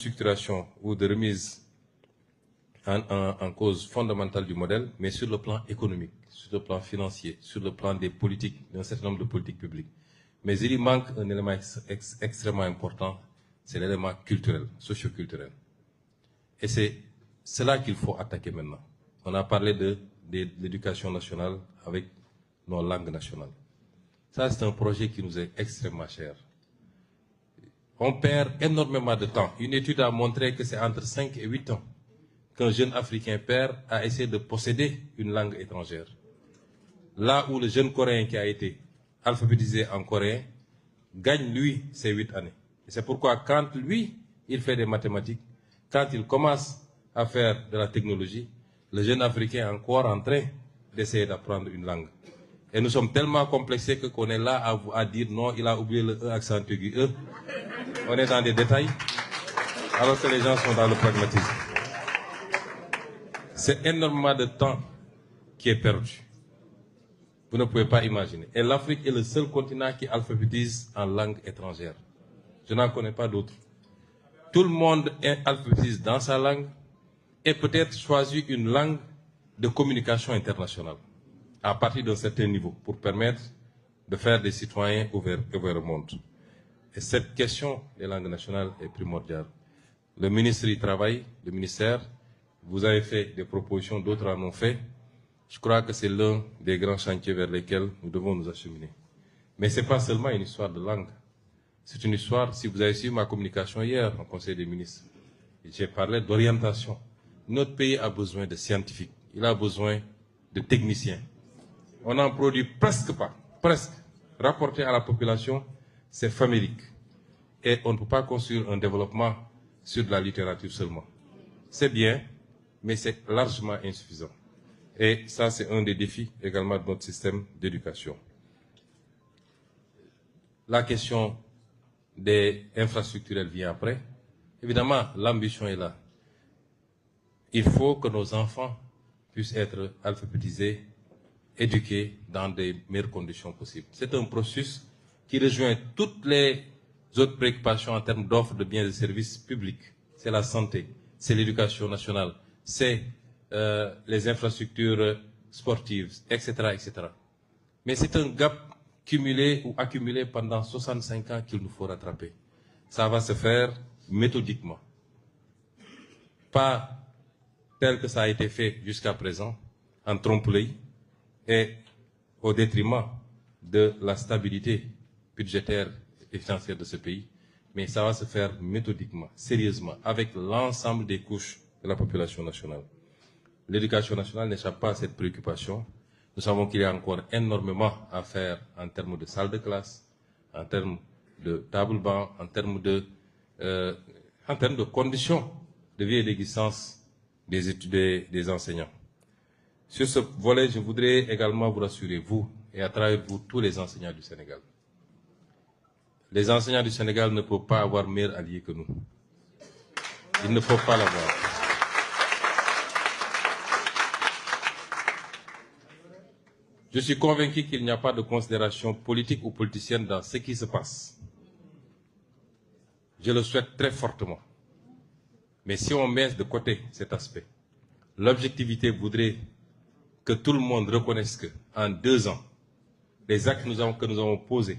structuration ou de remise en cause fondamentale du modèle, mais sur le plan économique, sur le plan financier, sur le plan des politiques, d'un certain nombre de politiques publiques. Mais il y manque un élément extrêmement important, c'est l'élément culturel, socio-culturel. Et c'est cela qu'il faut attaquer maintenant. On a parlé de l'éducation nationale avec nos langues nationales. Ça, c'est un projet qui nous est extrêmement cher. On perd énormément de temps. Une étude a montré que c'est entre 5 et 8 ans qu'un jeune Africain perd à essayer de posséder une langue étrangère. Là où le jeune Coréen qui a été alphabétisé en coréen gagne, lui, ces 8 années. Et c'est pourquoi quand lui, il fait des mathématiques, quand il commence à faire de la technologie, le jeune Africain est encore en train d'essayer d'apprendre une langue. Et nous sommes tellement complexés qu'on est là à dire non, il a oublié le E accent aigu E. On est dans des détails, alors que les gens sont dans le pragmatisme. C'est énormément de temps qui est perdu. Vous ne pouvez pas imaginer. Et l'Afrique est le seul continent qui alphabétise en langue étrangère. Je n'en connais pas d'autres. Tout le monde alphabétise dans sa langue et peut-être choisit une langue de communication internationale à partir d'un certain niveau pour permettre de faire des citoyens ouverts au monde. Et cette question des langues nationales est primordiale. Le ministre y travaille, le ministère, vous avez fait des propositions, d'autres en ont fait. Je crois que c'est l'un des grands chantiers vers lesquels nous devons nous acheminer. Mais ce n'est pas seulement une histoire de langue. C'est une histoire, si vous avez suivi ma communication hier au Conseil des ministres, j'ai parlé d'orientation. Notre pays a besoin de scientifiques, il a besoin de techniciens. On n'en produit presque pas, presque. Rapporté à la population, c'est famélique. Et on ne peut pas construire un développement sur de la littérature seulement. C'est bien, mais c'est largement insuffisant. Et ça, c'est un des défis également de notre système d'éducation. La question des infrastructures vient après. Évidemment, l'ambition est là. Il faut que nos enfants puissent être alphabétisés, éduqués dans des meilleures conditions possibles. C'est un processus qui rejoint toutes les autres préoccupations en termes d'offres de biens et de services publics. C'est la santé, c'est l'éducation nationale, c'est les infrastructures sportives, etc., etc. Mais c'est un gap cumulé ou accumulé pendant 65 ans qu'il nous faut rattraper. Ça va se faire méthodiquement. Pas tel que ça a été fait jusqu'à présent, en trompe-l'œil, et au détriment de la stabilité budgétaire et financière de ce pays, mais ça va se faire méthodiquement, sérieusement, avec l'ensemble des couches de la population nationale. L'éducation nationale n'échappe pas à cette préoccupation. Nous savons qu'il y a encore énormément à faire en termes de salles de classe, en termes de table-banc, en termes de conditions de vie et d'existence des enseignants. Sur ce volet, je voudrais également vous rassurer, vous, et à travers vous, tous les enseignants du Sénégal. Les enseignants du Sénégal ne peuvent pas avoir meilleur allié que nous. Ils ne peuvent pas l'avoir. Je suis convaincu qu'il n'y a pas de considération politique ou politicienne dans ce qui se passe. Je le souhaite très fortement. Mais si on met de côté cet aspect, l'objectivité voudrait que tout le monde reconnaisse qu'en 2 ans, les actes que nous avons posés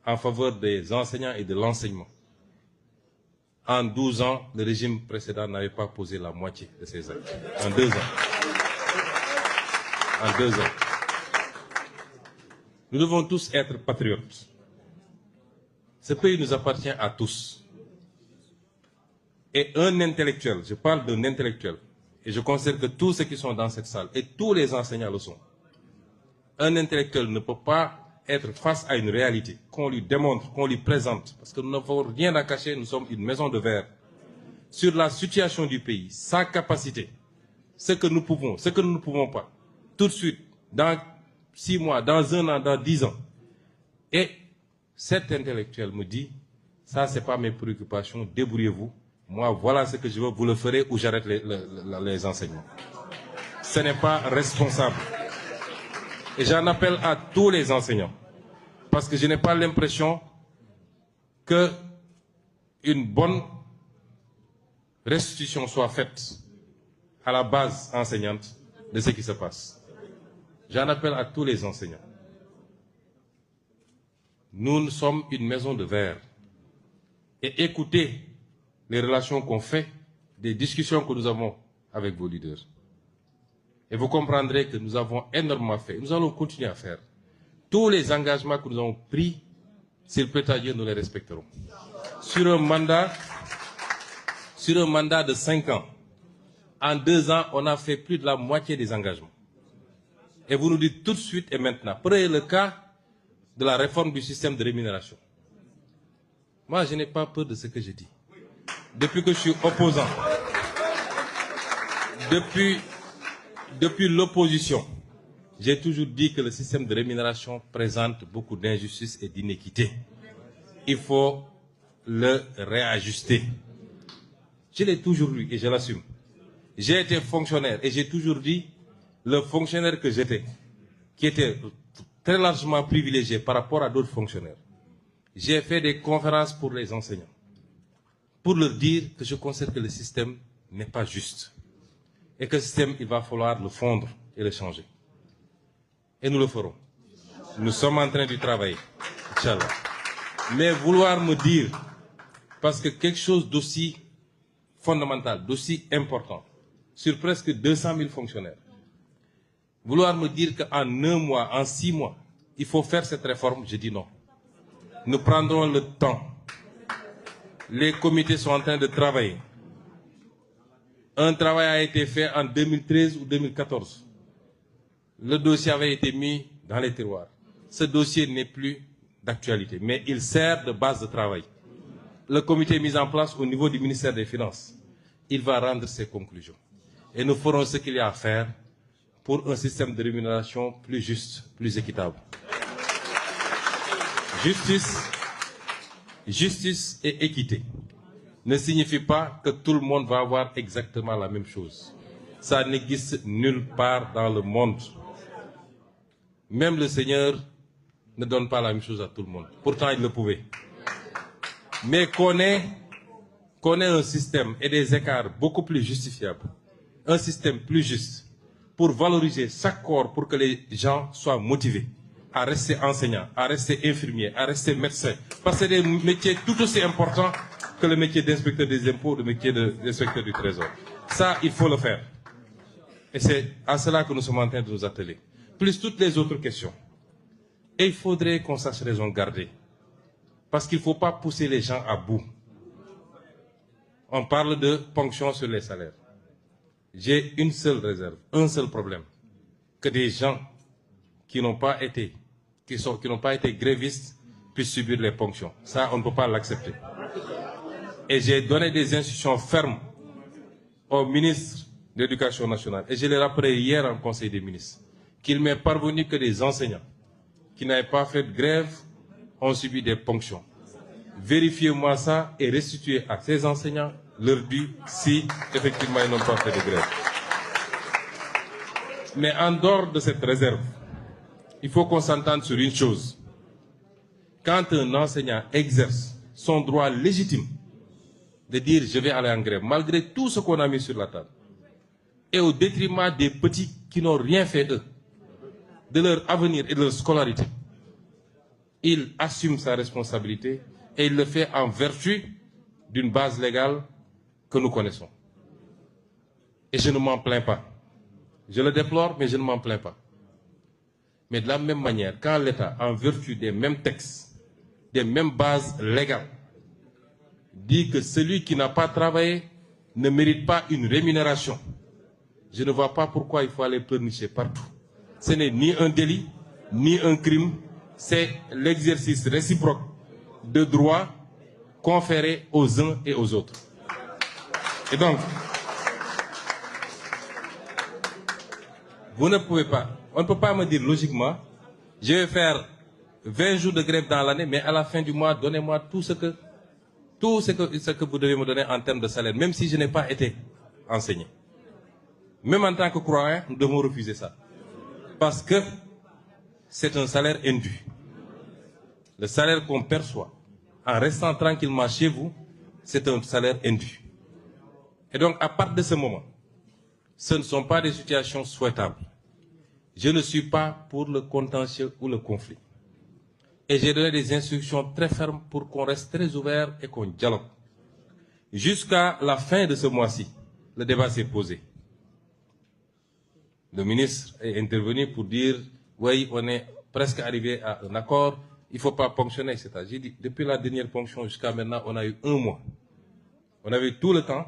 en faveur des enseignants et de l'enseignement, en 12 ans, le régime précédent n'avait pas posé la moitié de ces actes. En 2 ans. En 2 ans. Nous devons tous être patriotes. Ce pays nous appartient à tous. Et un intellectuel, je parle d'un intellectuel, et je considère que tous ceux qui sont dans cette salle, et tous les enseignants le sont, un intellectuel ne peut pas être face à une réalité qu'on lui démontre, qu'on lui présente, parce que nous n'avons rien à cacher, nous sommes une maison de verre, sur la situation du pays, sa capacité, ce que nous pouvons, ce que nous ne pouvons pas, tout de suite, dans 6 mois, dans 1 an, dans 10 ans. Et cet intellectuel me dit, ça c'est pas mes préoccupations, débrouillez-vous, moi voilà ce que je veux, vous le ferez ou j'arrête les enseignements. Ce n'est pas responsable. Et j'en appelle à tous les enseignants, parce que je n'ai pas l'impression qu'une bonne restitution soit faite à la base enseignante de ce qui se passe. J'en appelle à tous les enseignants. Nous sommes une maison de verre. Et écoutez les relations qu'on fait, des discussions que nous avons avec vos leaders. Et vous comprendrez que nous avons énormément fait. Nous allons continuer à faire. Tous les engagements que nous avons pris, s'il plaît à Dieu, nous les respecterons. Sur un mandat de 5 ans, en 2 ans, on a fait plus de la moitié des engagements. Et vous nous dites tout de suite et maintenant, prenez le cas de la réforme du système de rémunération. Moi, je n'ai pas peur de ce que je dis. Depuis que je suis opposant, depuis l'opposition, j'ai toujours dit que le système de rémunération présente beaucoup d'injustices et d'inéquités. Il faut le réajuster. Je l'ai toujours dit et je l'assume. J'ai été fonctionnaire et j'ai toujours dit, le fonctionnaire que j'étais, qui était très largement privilégié par rapport à d'autres fonctionnaires, j'ai fait des conférences pour les enseignants, pour leur dire que je considère que le système n'est pas juste. Et que ce système, il va falloir le fondre et le changer. Et nous le ferons. Nous sommes en train de travailler, Inch'Allah. Mais vouloir me dire, parce que quelque chose d'aussi fondamental, d'aussi important, sur presque 200 000 fonctionnaires, vouloir me dire qu'en 1 mois, en 6 mois, il faut faire cette réforme, je dis non. Nous prendrons le temps. Les comités sont en train de travailler. Un travail a été fait en 2013 ou 2014. Le dossier avait été mis dans les tiroirs. Ce dossier n'est plus d'actualité, mais il sert de base de travail. Le comité est mis en place au niveau du ministère des Finances. Il va rendre ses conclusions. Et nous ferons ce qu'il y a à faire pour un système de rémunération plus juste, plus équitable. Justice et équité ne signifie pas que tout le monde va avoir exactement la même chose. Ça n'existe nulle part dans le monde. Même le Seigneur ne donne pas la même chose à tout le monde. Pourtant, il le pouvait. Mais qu'on ait un système et des écarts beaucoup plus justifiables, un système plus juste, pour valoriser chaque corps, pour que les gens soient motivés à rester enseignants, à rester infirmiers, à rester médecins. Parce que c'est des métiers tout aussi importants que le métier d'inspecteur des impôts, le métier d'inspecteur du trésor. Ça, il faut le faire. Et c'est à cela que nous sommes en train de nous atteler. Plus toutes les autres questions. Et il faudrait qu'on sache raison garder. Parce qu'il ne faut pas pousser les gens à bout. On parle de ponction sur les salaires. J'ai une seule réserve, un seul problème. Que des gens qui n'ont pas été grévistes puissent subir les ponctions. Ça, on ne peut pas l'accepter. Et j'ai donné des instructions fermes au ministre de l'Éducation nationale. Et je l'ai rappelé hier en Conseil des ministres. Qu'il m'est parvenu que des enseignants qui n'avaient pas fait de grève ont subi des ponctions. Vérifiez-moi ça et restituez à ces enseignants leur dû si effectivement ils n'ont pas fait de grève. Mais en dehors de cette réserve, il faut qu'on s'entende sur une chose. Quand un enseignant exerce son droit légitime de dire je vais aller en grève, malgré tout ce qu'on a mis sur la table, et au détriment des petits qui n'ont rien fait eux, de leur avenir et de leur scolarité, il assume sa responsabilité et il le fait en vertu d'une base légale que nous connaissons. Et je ne m'en plains pas. Je le déplore, mais je ne m'en plains pas. Mais de la même manière, quand l'État, en vertu des mêmes textes, des mêmes bases légales, dit que celui qui n'a pas travaillé ne mérite pas une rémunération, je ne vois pas pourquoi il faut aller pleurnicher partout. Ce n'est ni un délit, ni un crime, c'est l'exercice réciproque de droits conférés aux uns et aux autres. Et donc, vous ne pouvez pas, on ne peut pas me dire logiquement, je vais faire 20 jours de grève dans l'année, mais à la fin du mois, donnez-moi tout ce que vous devez me donner en termes de salaire, même si je n'ai pas été enseigné. Même en tant que croyant, nous devons refuser ça. Parce que c'est un salaire indu. Le salaire qu'on perçoit en restant tranquillement chez vous, c'est un salaire indu. Et donc, à partir de ce moment, ce ne sont pas des situations souhaitables. Je ne suis pas pour le contentieux ou le conflit. Et j'ai donné des instructions très fermes pour qu'on reste très ouvert et qu'on dialogue. Jusqu'à la fin de ce mois-ci, le débat s'est posé. Le ministre est intervenu pour dire « Oui, on est presque arrivé à un accord, il ne faut pas ponctionner, etc. » J'ai dit, depuis la dernière ponction jusqu'à maintenant, on a eu 1 mois. On avait tout le temps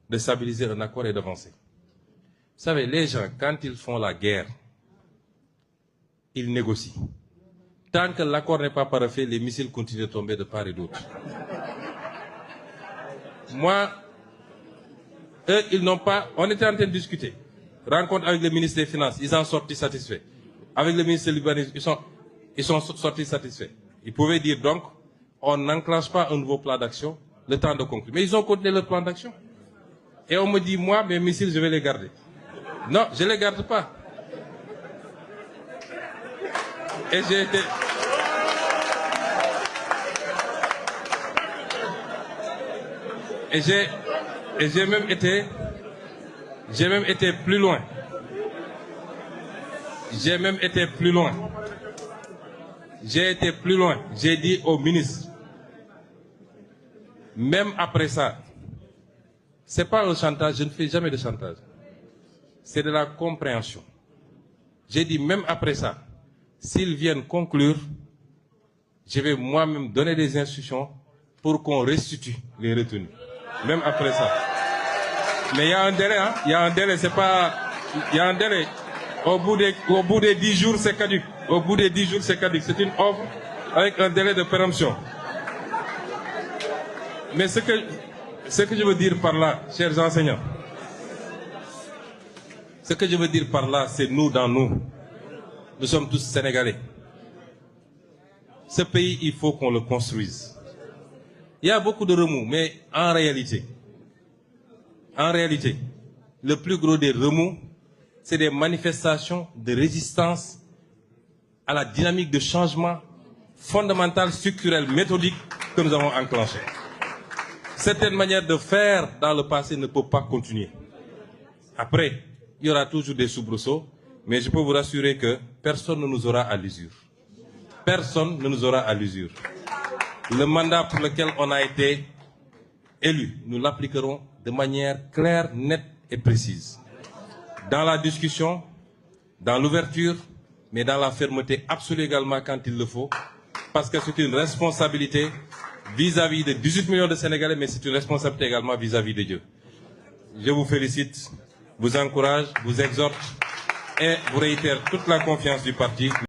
de stabiliser un accord et d'avancer. Vous savez, les gens, quand ils font la guerre, ils négocient. Tant que l'accord n'est pas parfait, les missiles continuent de tomber de part et d'autre. Moi, eux, ils n'ont pas... On était en train de discuter. Rencontre avec le ministre des Finances, ils en sortent satisfaits. Avec le ministre de l'Urbanisme, ils sont sortis satisfaits. Ils pouvaient dire donc, on n'enclenche pas un nouveau plan d'action, le temps de conclure. Mais ils ont continué leur plan d'action. Et on me dit, moi, mes missiles, je vais les garder. Non, je ne les garde pas. Et j'ai été... Et j'ai même été plus loin. J'ai même été plus loin. J'ai été plus loin. J'ai dit au ministre, même après ça, ce n'est pas un chantage, je ne fais jamais de chantage. C'est de la compréhension. J'ai dit, même après ça, s'ils viennent conclure, je vais moi-même donner des instructions pour qu'on restitue les retenues. Même après ça. Mais il y a un délai, hein? Il y a un délai, c'est pas... Il y a un délai. Au bout des 10 jours, c'est caduc. Au bout des 10 jours, c'est caduc. C'est une offre avec un délai de péremption. Mais ce que je veux dire par là, chers enseignants, ce que je veux dire par là, c'est nous dans nous. Nous sommes tous Sénégalais. Ce pays, il faut qu'on le construise. Il y a beaucoup de remous, mais en réalité, le plus gros des remous, c'est des manifestations de résistance à la dynamique de changement fondamental, structurel, méthodique que nous avons enclenché. Certaines manières de faire dans le passé ne peuvent pas continuer. Après, il y aura toujours des soubresauts, mais je peux vous rassurer que personne ne nous aura à l'usure. Personne ne nous aura à l'usure. Le mandat pour lequel on a été élu, nous l'appliquerons de manière claire, nette et précise. Dans la discussion, dans l'ouverture, mais dans la fermeté absolue également quand il le faut, parce que c'est une responsabilité vis-à-vis de 18 millions de Sénégalais, mais c'est une responsabilité également vis-à-vis de Dieu. Je vous félicite, vous encourage, vous exhorte et vous réitère toute la confiance du parti.